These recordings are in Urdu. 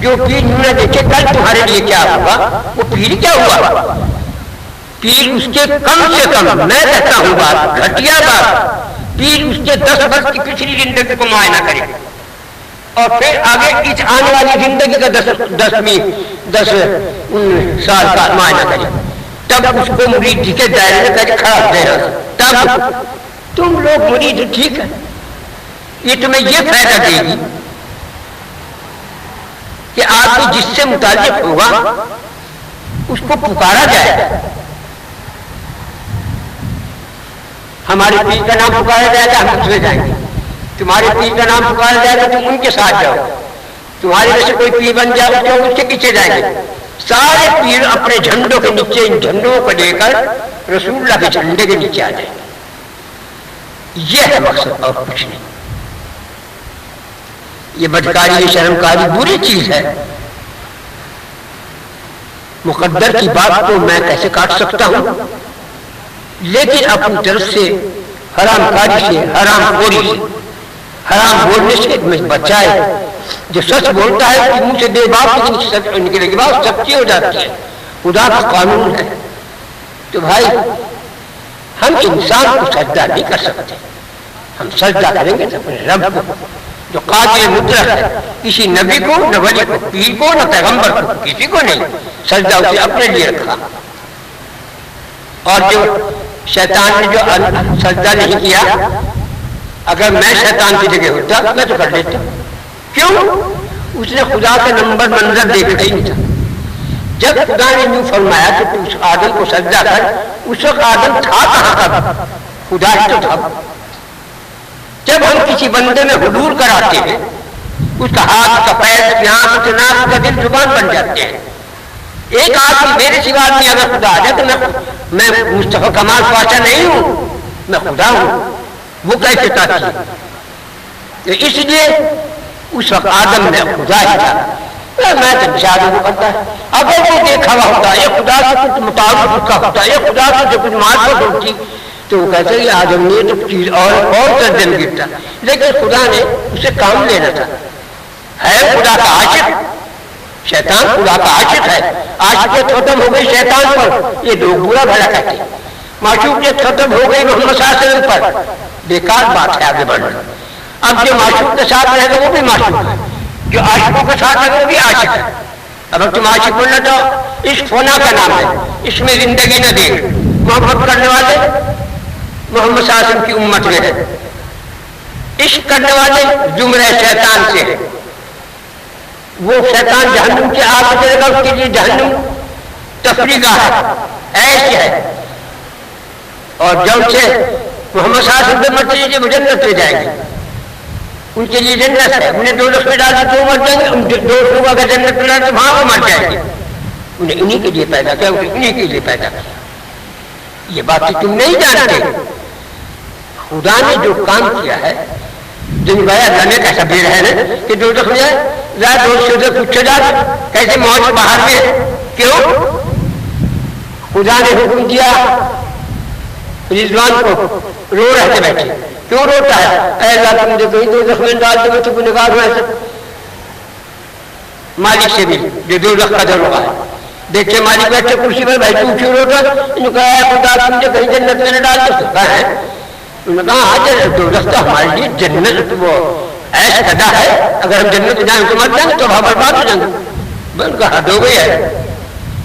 جو پیر یوں نہ دیکھے کل تمہارے لیے کیا ہوگا، وہ پیر کیا ہوا؟ پیر اس کے کم سے کم، میں کہتا ہوں بات گھٹیا بات، پیر اس کے 10 برس کی پچھلی زندگی کو معائنہ کرے اور پھر آگے اس آنے والی زندگی کا 10 سال کا معائنہ کرے، تب اس کو مرید جی کے دائرے میں کھڑا دے گا۔ تب تم لوگ مرید ٹھیک ہے، یہ تمہیں یہ فائدہ دے گی کہ آپ کو جس سے متعلق ہوگا اس کو پکارا جائے گا۔ ہمارے پیر کا نام پکارا جائے گا، ہم اس میں جائیں گے۔ تمہارے پیر کا نام پکارا جائے گا، تم ان کے ساتھ جاؤ۔ تمہارے میں سے کوئی پیر بن جائے تو اس کے پیچھے جائیں گے۔ سارے پیر اپنے جھنڈوں کے نیچے ان جھنڈوں کو لے کر رسول اللہ کے جھنڈے کے نیچے آ جائیں گے۔ یہ ہے مقصد اور کچھ نہیں۔ یہ بدکاری، یہ شرمکاری بری چیز ہے۔ مقدر کی بات کو میں کیسے کاٹ سکتا ہوں، لیکن اپنی طرف سے حرام کاری سے، حرام خوری سے، حرام بولنے سے میں بچائے۔ جو سچ بولتا ہے کہ منہ سے بے باپ لیکن سچ نکلے گی بات سچی ہو جاتی ہے، خدا کا قانون ہے۔ تو بھائی ہم انسان کو سجدہ نہیں کر سکتے، ہم سجدہ کریں گے تو اپنے رب کو جو قادر مطلق ہے، کسی نبی کو نہ ولی کو، پیر کو نہ پیغمبر کو، کسی کو نہیں۔ سجدہ اسے اپنے لیے رکھا۔ اور جو شیطان نے جو سجدہ نہیں کیا، اگر میں شیطان کی جگہ ہوتا میں تو کر لیتا۔ کیوں؟ اس نے خدا کا نمبر منظر دیکھا ہی نہیں تھا۔ جب خدا نے یوں فرمایا کہ تو اس آدم کو سجدہ کر، اس وقت آدم تھا کہاں تھا؟ خدا ہی تو تھا۔ جب ہم کسی بندے میں حضور کراتے ہیں، اس کا ہاتھ، اس کا پیر، اس کی آنکھ، اس کا ناک، اس کا دل، زبان بن جاتے ہیں۔ ایک آدمی میرے سوا میں اگر خدا آ جائے تو میں مصطفیٰ کمال پاشا نہیں ہوں، میں خدا ہوں۔ وہ کیسے تاتی ہے؟ اس لیے اس وقت آدم نے خدا ہی تھا۔ میں تو بشارت کو کرتا ہے، اگر وہ دیکھا ہوا ہوتا ہے، یہ خدا سے کچھ مطابق اس کا ہوتا ہے، یہ خدا سے کچھ معرفت ہوتی تو وہ کہتے ہیں آدم نے تو چیز اور سرجن گرتا، لیکن خدا نے اسے کام لینا تھا۔ ہے خدا کا عاشق، شیطان خدا کا عاشق ہے۔ عاشقیت ختم ہو گئی شیطان پر، یہ لوگ برا بھلا کہتے ہیں۔ معشوقیت ختم ہو گئی محمد صلی اللہ علیہ وسلم پر، بیکار بات ہے آگے بڑھنا۔ اب جو معشوق کے ساتھ رہے گا وہ بھی معشوق ہے، جو عاشقوں کے ساتھ رہے گا وہ بھی عاشق ہے۔ اب تم عاشق بولنا تو عشق فنا کا نام ہے، اس میں زندگی نہ دے۔ محبت کرنے والے محمد صلی اللہ علیہ وسلم کی امت میں ہے، عشق کرنے والے زمرہ شیطان سے ہے۔ وہ شیطان جہنم کی آگ دے گا، اس کے لیے جہنم تفریح کا ہے، ایسے ہے۔ اور جب سے محمد صلی اللہ علیہ وسلم مرتے ہیں وہ جنت میں جائیں گے، ان کے لیے جنت ہے۔ انہیں دوزخ میں ڈال دیں تو مر جائیں گے، ان دوستوں کو اگر جنت میں ڈال تو وہاں وہ مر جائیں گے۔ انہیں انہی کے لیے پیدا کیا، انہی کے لیے پیدا کیا۔ یہ باتیں تم نہیں جانتے۔ خدا نے جو کام کیا ہے، جن بھائی اللہ نے کیسا بے رحم ہے کہ دوزخ میں جائے، دوست سے پوچھو جا کیسے موت باہر میں ہے۔ کیوں؟ خدا نے حکم دیا رضوان کو، رو رہتے بیٹھے، کیوں روتا ہے؟ اے اللہ تم جو کہیں دوزخ میں ڈال دو تو گنہگار ہو ایسا۔ مالک سے بھی جو دوزخ کا دروازہ ہے، دیکھے مالک بیٹھے کرسی پر، بھائی تو کیوں روتا؟ انہوں نے کہا اے خدا تم جو کہیں جنت میں نہ ڈال دو۔ کہا ہے، انہوں نے کہا ہاں دوزخ تو ہمارے لیے جنت وہ ایسا کدا ہے، اگر ہم جنت جائیں تو مر جائیں گے تو برباد ہو جائیں گے۔ بن کا حد ہو گئی ہے۔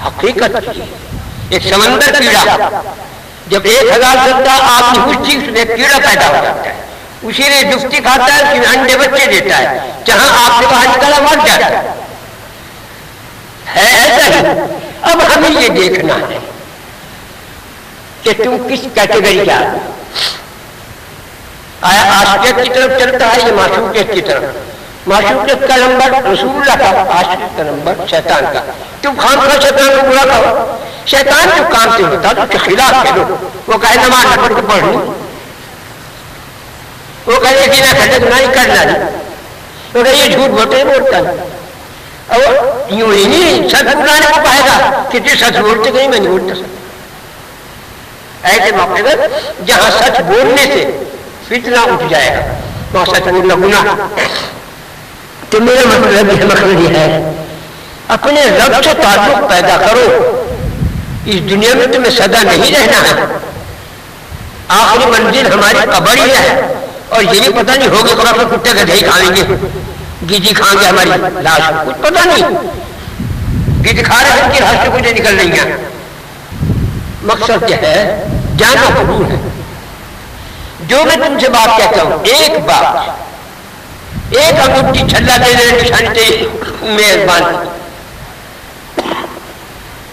حقیقت ایک سمندر کیڑا، جب 1000 سال آپ نے کچھ اس میں کیڑا پیدا ہو جاتا ہے، اسی نے جفتی کھاتا ہے، اسی میں انڈے بچے دیتا ہے، جہاں آپ سے باہر نکلا مر جاتا ہے ایسا ہی۔ اب ہمیں یہ دیکھنا ہے کہ تم کس کیٹیگری کا، آیا عاشقیت کی طرف چلتا ہے یا معشوقیت کی طرف؟ معشوقیت کا نمبر رسول اللہ کا، عاشقیت کا نمبر شیطان کا۔ تم خام خواہ شیطان کو برا کہو، شیطان جو کام سے ہوتا تو اس کے خلاف کہو۔ وہ کہے نماز نہ پڑھ کے پڑھ لوں، وہ کہے کہ نہ کھڑے نہیں کرنا نہیں، وہ کہے یہ جھوٹ بولتے بولتا ہے، اور یوں ہی نہیں سچ بلانے کو کہے گا کہ تم سچ بولتے کہیں میں نہیں بولتا سچ۔ ایسے موقع پر جہاں سچ بولنے سے فتنہ اٹھ جائے گا وہاں سچ بولنا گناہ۔ تو میرا مطلب یہ ہے اپنے رب سے تعلق پیدا کرو. اس دنیا میں تمہیں سدا نہیں رہنا ہے. آخری منزل ہماری قبر ہی ہے. اور یہ بھی پتہ نہیں ہوگا قبر میں کتے گدھے ہی کھائیں گے, گیجی کھائیں گے ہماری لاش, کچھ پتہ نہیں. گیج کھا رہے ہیں کہ لاش سے کچھ نکل رہی ہیں. مقصد کیا ہے؟ جانا ضرور ہے. جو میں تم سے بات کہتا ہوں, ایک بات, ایک انگوٹھی چھلا دے دے نشانی تیری مہربانی.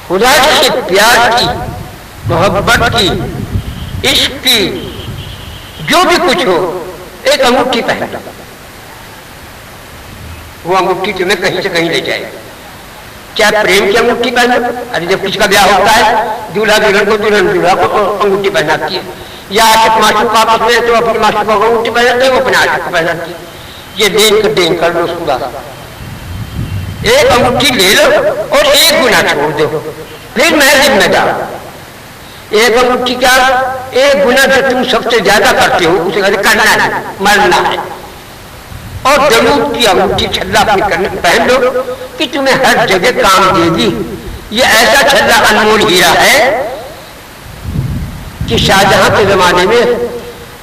خدا کے پیار کی, محبت کی, عشق کی, جو بھی کچھ ہو, ایک انگوٹھی پہن لو. وہ انگوٹھی تمہیں کہیں سے کہیں لے جائے. کیا پریم کی انگوٹھی پہن لو. ارے جب کسی کا بیاہ ہوتا ہے, دولہا دلہن کو, دلہن دولہا کو انگوٹھی پہناتی ہے. یا عاشق معشوق آپس میں تو اپنی معشوقہ کو انگوٹھی پہناتے ہیں, وہ اپنے عاشق کو پہناتی ہے. یہ دین کر لو صبح. ایک انگوٹھی لے لو اور ایک گناہ چھوڑ دو, پھر میں ذمہ دار. ایک انگوٹھی کیا, ایک گناہ جو تم سب سے زیادہ کرتے ہو اسے کرنا ہے, مرنا ہے. اور درود کی انگوٹھی چھلا اپنی پہن لو کہ تمہیں ہر جگہ کام دے گی. یہ ایسا چھلا انمول ہیرا ہے کہ شاہجہاں کے زمانے میں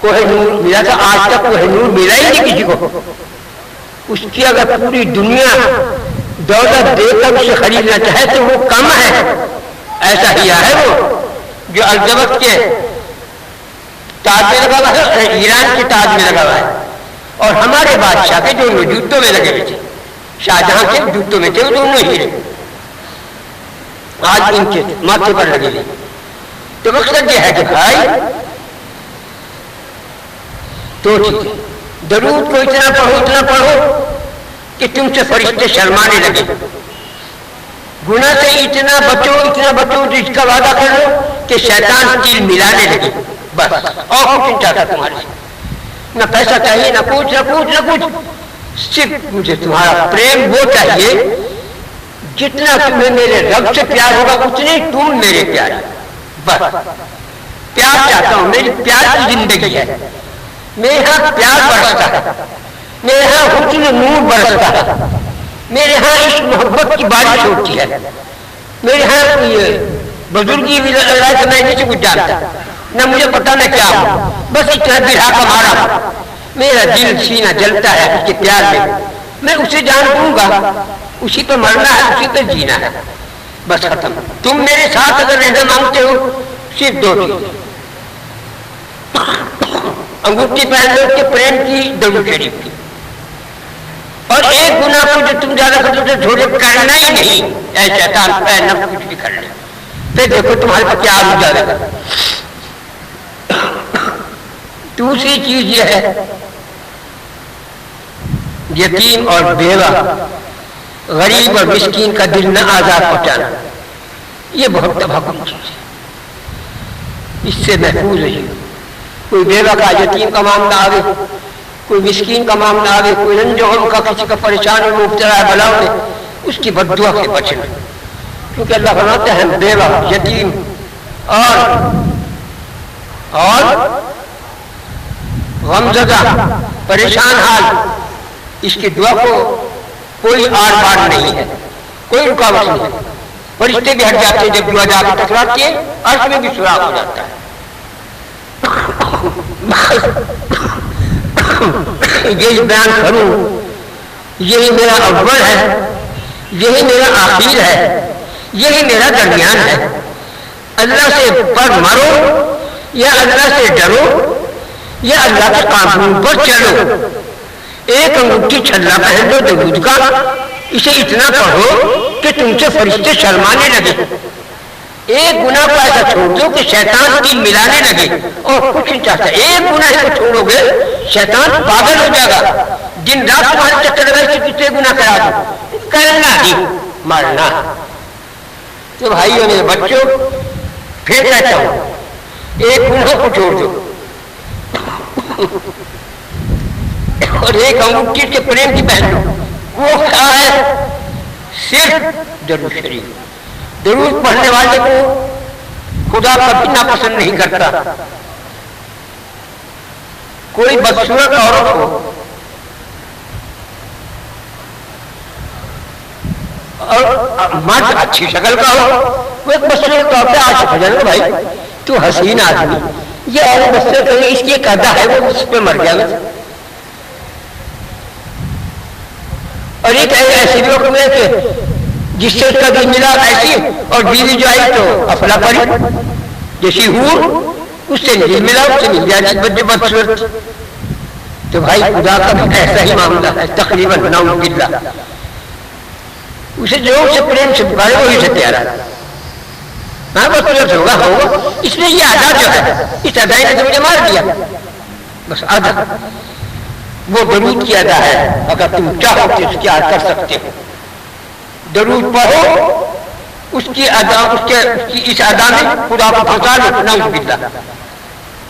کوہ نور ملا تھا, آج تک کوہ نور ملا ہی نہیں کسی کو. اس کی اگر پوری دنیا دولت دے کر اسے خریدنا چاہے تو وہ کم ہے. ایسا ہیرا ہے وہ جو الزبت کے تاج میں لگا ہوا ہے, ایران کے تاج میں لگا ہوا ہے, اور ہمارے بادشاہ کے جو جوتوں میں لگے ہوئے تھے, شاہجہاں کے جوتوں میں تھے وہ دونوں ہیرے, آج ان کے ماتھے پر لگے ہوئے. تو مقصد یہ ہے کہ بھائی تو ٹھیک ہے, درود کو اتنا پڑھو کہ تم سے فرشتے شرمانے لگے. گناہ سے اتنا بچو جس کا وعدہ کر لو کہ شیطان تیل ملانے لگے. بس اور کچھ نہیں چاہتا تمہارے سے, نہ پیسہ چاہیے, نہ کچھ, صرف مجھے تمہارا پریم وہ چاہیے جتنا تمہیں میرے رب سے پیار ہوگا اتنے تم میرے پیار. بس پیار چاہتا ہوں, میری پیار کی زندگی ہے. میرے یہاں پیار برستا ہے, میرے یہاں حسن نور برستا ہے, میرے یہاں عشق محبت کی بارش ہوتی ہے. میرے یہاں بزرگی میں نہیں کچھ جانتا, نہ مجھے پتا نہ کیا ہو, بس اتنا برہا کا مارا. میرا دل سینہ جلتا ہے اس کے پیار میں اسے جان دوں گا, اسی پہ مرنا ہے, اسی پہ جینا ہے. بس ختم. تم میرے ساتھ اگر رہنا مانگتے ہو صرف دو چیزیں, انگوٹھی پہن لو کہ پریم کی, درود شریف کی, اور ایک گناہ کو جو تم زیادہ کرتے تو چھوڑے کرنا ہی نہیں. اے شیطان پہ نہ کچھ بھی کر لے, پھر دیکھو تمہارے پاس کیا آ جائے گا. دوسری چیز یہ ہے یتیم اور بیوہ, غریب اور مسکین کا دل نہ آزاد پہنچانا. یہ بہت تباہ چیز ہے, اس سے محفوظ رہیے. کوئی بیوہ کا, یتیم کا معاملہ آگے, کوئی مسکین کا معاملہ آگے, کوئی رنجو غم کا, کسی کا پریشان اور مبتلا ہے بلاؤ میں, اس کی بد دعا سے بچنا. کیونکہ اللہ فرماتے ہیں بیوہ, یتیم اور غمزدہ, پریشان حال, اس کی دعا کو کوئی آر پار نہیں ہے, کوئی رکاوٹ نہیں ہے. فرشتے بھی ہٹ جاتے ہیں جب دعا جا کے ٹکراتی ہے, عرش میں بھی سراغ ہو جاتا ہے. یہی بیان کروں, یہی میرا اول ہے, یہی میرا آخر ہے, یہی میرا درمیان ہے. اللہ سے پر مرو یا اللہ سے ڈرو یا اللہ کے قانون پر چلو. ایک انگوٹھی چھلا پہن دو درود کا, اسے اتنا پڑھو کہ تم سے فرشتے شرمانے لگے. ایک گناہ کو ایسا چھوڑ دو کہ شیطان کی ملانے لگے, اور کچھ نہیں چاہتا. ایک گناہ کو چھوڑو گے شیطان پاگل ہو جائے گا. دن رات تمہارے چکر لگا کہ کتنے گناہ کرا دو, کرنا ہی مرنا. تو بھائیوں نے بچوں, پھر کہتا ہوں ایک گناہ کو چھوڑ دو اور ایک انگوٹھی کے پریم کی پہن لو. وہ کیا ہے؟ صرف درود شریف. درود پڑھنے والے کو خدا کبھی ناپسند نہیں کرتا. کوئی بدصورت عورت ہو, اور مرد اچھی شکل کا ہو، وہ ایک مصروف طور پہ عاشق ہو جائے بھائی تو حسین آدمی، یہ اور مصروف اس کی ایک ادا ہے، وہ اس پہ مر گیا. اور ایک ایسے بھی لوگ ہوئے کہ جس سے اس کا دل ملا ایسی، اور بیوی جو آئی تو افلا پڑی جیسی ہور، اس سے دل ملا، اس سے مل جائے بدصورت. تو بھائی خدا کا بھی ایسا ہی معاملہ ہے تقریباً، نعوذ باللہ. اسے جو اسے پریم سے پکارے وہی سے پیارا، ہاں بدصورت ہوگا. اس میں یہ ادا جو ہے، اس ادائی نے تو مجھے مار دیا. بس ادا وہ درود کی ادا ہے، اگر تم چاہو تو اس کی ادا کر سکتے ہو. درود پڑھو، اس کی ادا، اس ادا میں خدا کو پہنچا لو. نعوذ باللہ،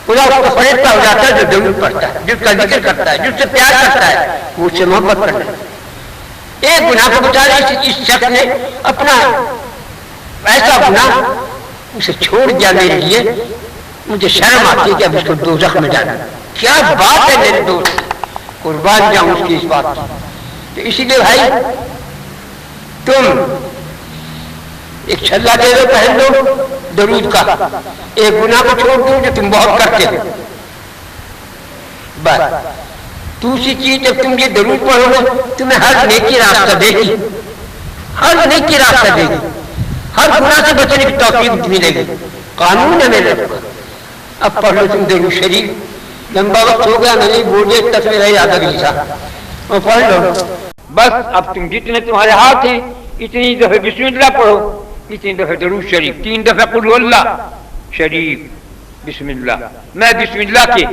خدا اس کو فریضہ ہو جاتا ہے جو درود پڑھتا ہے، جس کا ذکر کرتا ہے، جس سے پیار کرتا ہے، وہ اس سے محبت کرتا ہے. ایک گناہ کو بتا رہے اس شخص نے اپنا ایسا گناہ اسے چھوڑ دیا میرے لیے، مجھے شرم آتی ہے کہ اب اس کو دوزخ میں جانا. کیا بات ہے میرے دوست، قربان جاؤں اس کی اس بات کی. تو اسی لیے بھائی تم ایک چھلا دے دو پہن لو درود کا، ایک گناہ کو چھوڑ دو جو تم بہت کرتے ہو. بس دوسری چیز جب تم یہ درود پڑھو گے تمہیں ہر نیکی راستہ دے گی، ہر نیکی راستہ دے گی، ہر گناہ سے بچنے کی توفیق ملے گی. قانون ہے میرے رب کا. اب پڑھ لو تم درود شریف، لمبا وقت ہو گیا میں نہیں بول دیا، تک میرا یاد اگلی اور پڑھ لو. بس اب تم جتنے تمہارے ہاتھ ہیں اتنی دفعہ بسم اللہ پڑھو، اتنی دفعہ درود شریف، 3 دفعہ قل اللہ شریف، بسم اللہ. میں بسم اللہ کے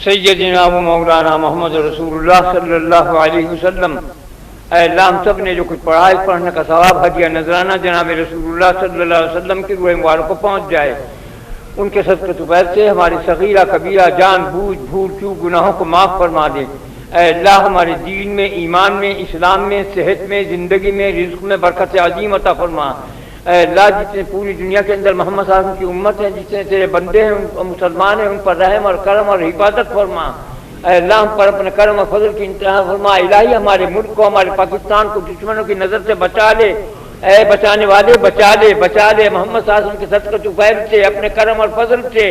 سیدنا و مولانا محمد رسول اللہ صلی اللہ علیہ وسلم. اے اللہ ہم سب نے جو کچھ پڑھا ہے پڑھنے کا ثواب ہدیہ نذرانہ جناب رسول اللہ صلی اللہ علیہ وسلم کی روح مبارک کو پہنچ جائے. ان کے صدقہ طفیل سے ہماری صغیرہ کبیرہ جان بوجھ بھول چوک گناہوں کو معاف فرما دے. اے اللہ ہمارے دین میں، ایمان میں، اسلام میں، صحت میں، زندگی میں، رزق میں برکت عظیم عطا فرما. اے اللہ جتنے پوری دنیا کے اندر محمد صلی اللہ علیہ وسلم کی امت ہے، جتنے تیرے بندے ہیں ان مسلمان ہیں، ان پر رحم اور کرم اور حفاظت فرما. اے اللہ ہم پر اپنے کرم و فضل کی انتہا فرما. الہی ہمارے ملک کو، ہمارے پاکستان کو دشمنوں کی نظر سے بچا لے. اے بچانے والے بچا لے، بچا لے محمد صلی اللہ علیہ وسلم کے صدقہ طفیل سے، اپنے کرم اور فضل سے.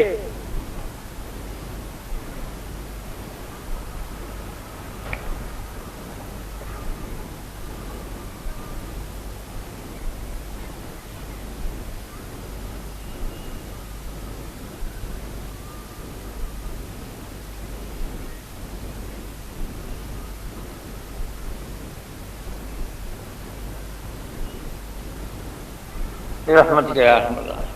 برحمتک یا ارحم الراحمین۔